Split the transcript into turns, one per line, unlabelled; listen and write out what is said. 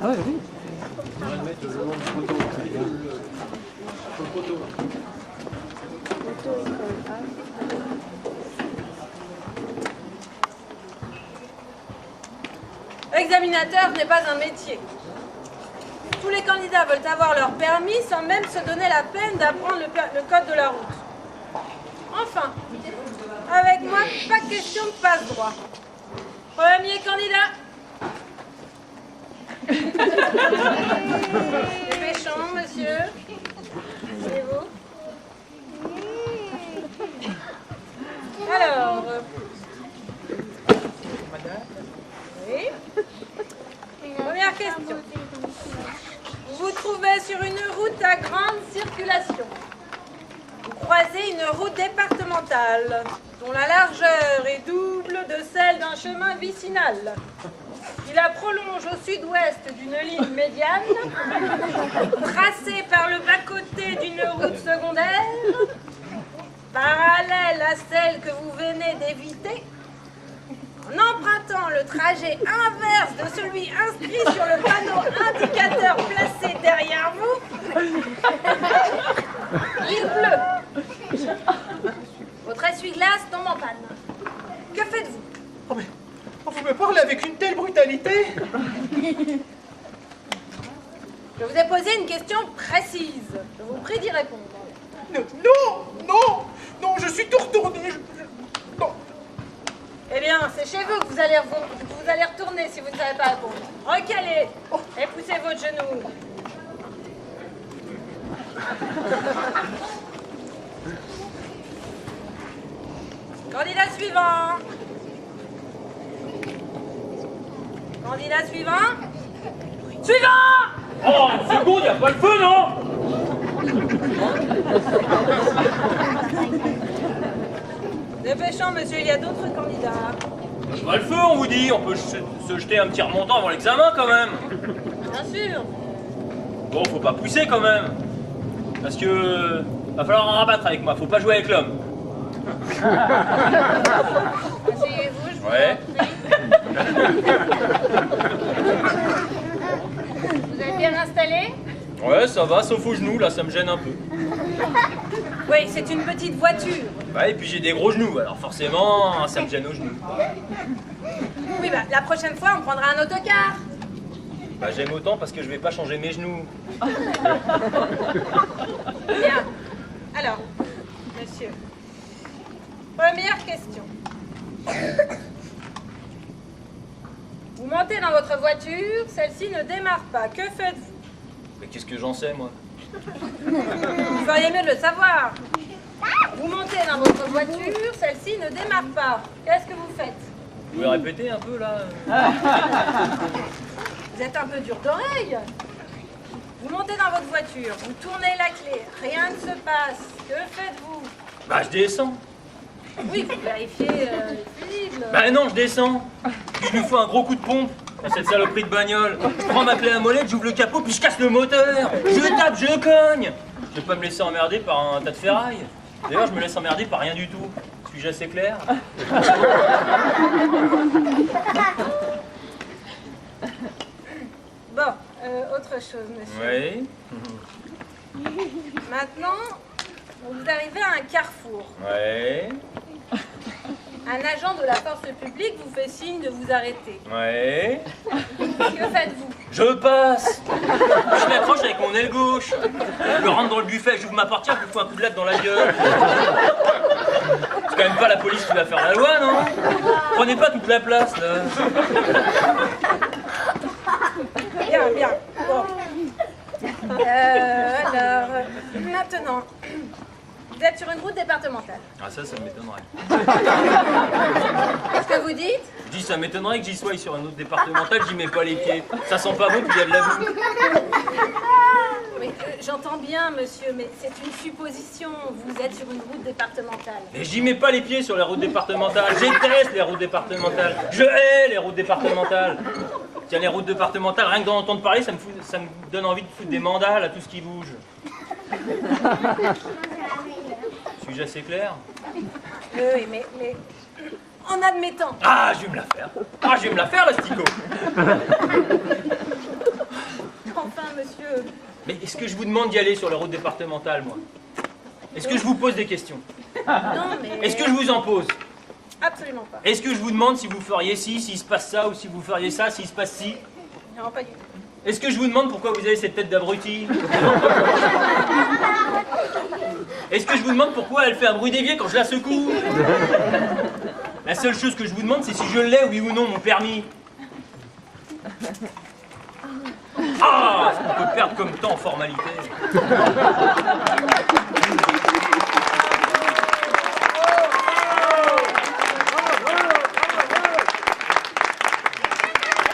Ah ouais, oui.
On va le mettre le long du poteau. Sur le poteau.
Examinateur n'est pas un métier. Tous les candidats veulent avoir leur permis sans même se donner la peine d'apprendre le code de la route. Enfin, avec moi, pas question de passe-droit. Premier candidat. Dépêchons, monsieur. C'est vous. Alors. Oui. Première question. Vous vous trouvez sur une route à grande circulation. Vous croisez une route départementale dont la largeur est double de celle d'un chemin vicinal. Il la prolonge au sud-ouest d'une ligne médiane, tracée par le bas-côté d'une route secondaire, parallèle à celle que vous venez d'éviter. En empruntant le trajet inverse de celui inscrit sur le panneau indicateur placé derrière vous, il pleut. Votre essuie-glace tombe en panne. Que faites-vous?
Oh mais, vous me parlez avec une telle brutalité.
Je vous ai posé une question précise. Je vous prie d'y répondre.
Non, je suis tout retourné. Non.
Eh bien, c'est chez vous que vous allez retourner si vous ne savez pas répondre. Recalez et poussez votre genou. Candidat suivant. Candidat suivant. Suivant!
Oh, une seconde, y a pas le feu, non?
Dépêchons, monsieur, il y a d'autres candidats.
Pas le feu, on vous dit. On peut se jeter un petit remontant avant l'examen, quand même.
Bien sûr.
Bon, faut pas pousser, quand même. Parce que... va falloir en rabattre avec moi. Faut pas jouer avec l'homme.
Asseyez-vous, je vous
Ouais.
en prie. Vous êtes bien installé?
Ouais, ça va, sauf aux genoux, là, ça me gêne un peu.
Oui, c'est une petite voiture.
Ouais, et puis j'ai des gros genoux, alors forcément, ça me gêne aux genoux.
Oui, bah, la prochaine fois, on prendra un autocar.
Bah, j'aime autant parce que je vais pas changer mes genoux.
Bien. Alors, monsieur. Première question. Vous montez dans votre voiture, celle-ci ne démarre pas. Que faites-vous?
Mais qu'est-ce que j'en sais, moi?
Vous feriez mieux de le savoir. Vous montez dans votre voiture, celle-ci ne démarre pas. Qu'est-ce que vous faites?
Vous pouvez répéter un peu, là?
Vous êtes un peu dur d'oreille. Vous montez dans votre voiture, vous tournez la clé, rien ne se passe. Que faites-vous?
Bah, je descends.
Oui, vous vérifiez le fusible.
Bah non, je descends. Puis je lui fous un gros coup de pompe dans cette saloperie de bagnole. Je prends ma clé à molette, j'ouvre le capot, puis je casse le moteur. Je tape, je cogne. Je vais pas me laisser emmerder par un tas de ferraille. D'ailleurs, je me laisse emmerder par rien du tout. Suis-je assez clair?
Bon, autre chose, monsieur.
Oui.
Maintenant, vous arrivez à un carrefour.
Ouais.
Un agent de la force publique vous fait signe de vous arrêter.
Ouais.
Que faites-vous?
Je passe. Je m'accroche avec mon aile gauche. Je rentre dans le buffet, j'ouvre ma portière, je lui fous un coup de latte dans la gueule. C'est quand même pas la police qui va faire la loi, non? Prenez pas toute la place, là.
Bien, bien. Bon. Alors, maintenant, vous êtes sur une route départementale.
Ah ça m'étonnerait.
Qu'est-ce que vous dites?
Je dis, ça m'étonnerait que j'y sois sur une route départementale, j'y mets pas les pieds. Ça sent pas bon, puis il y a de la boue.
Oui, j'entends bien, monsieur, mais c'est une supposition. Vous êtes sur une route départementale.
Mais j'y mets pas les pieds sur les routes départementales. Je déteste les routes départementales. Je hais les routes départementales. Tiens, les routes départementales, rien que d'en entendre parler, ça me donne envie de foutre des mandales à tout ce qui bouge. Suis-je assez clair?
Oui, mais en admettant.
Ah, je vais me la faire. Ah, je vais me la faire, l'asticot.
monsieur.
Mais est-ce que je vous demande d'y aller sur la route départementale, moi? Est-ce que je vous pose des questions?
Non, mais...
Est-ce que je vous en pose?
Absolument pas.
Est-ce que je vous demande si vous feriez ci, s'il se passe ça, ou si vous feriez ça, s'il se passe ci?
Non, pas du tout.
Est-ce que je vous demande pourquoi vous avez cette tête d'abruti? Est-ce que je vous demande pourquoi elle fait un bruit d'évier quand je la secoue? La seule chose que je vous demande, c'est si je l'ai, oui ou non, mon permis. Ah, ce qu'on peut perdre comme temps en formalité.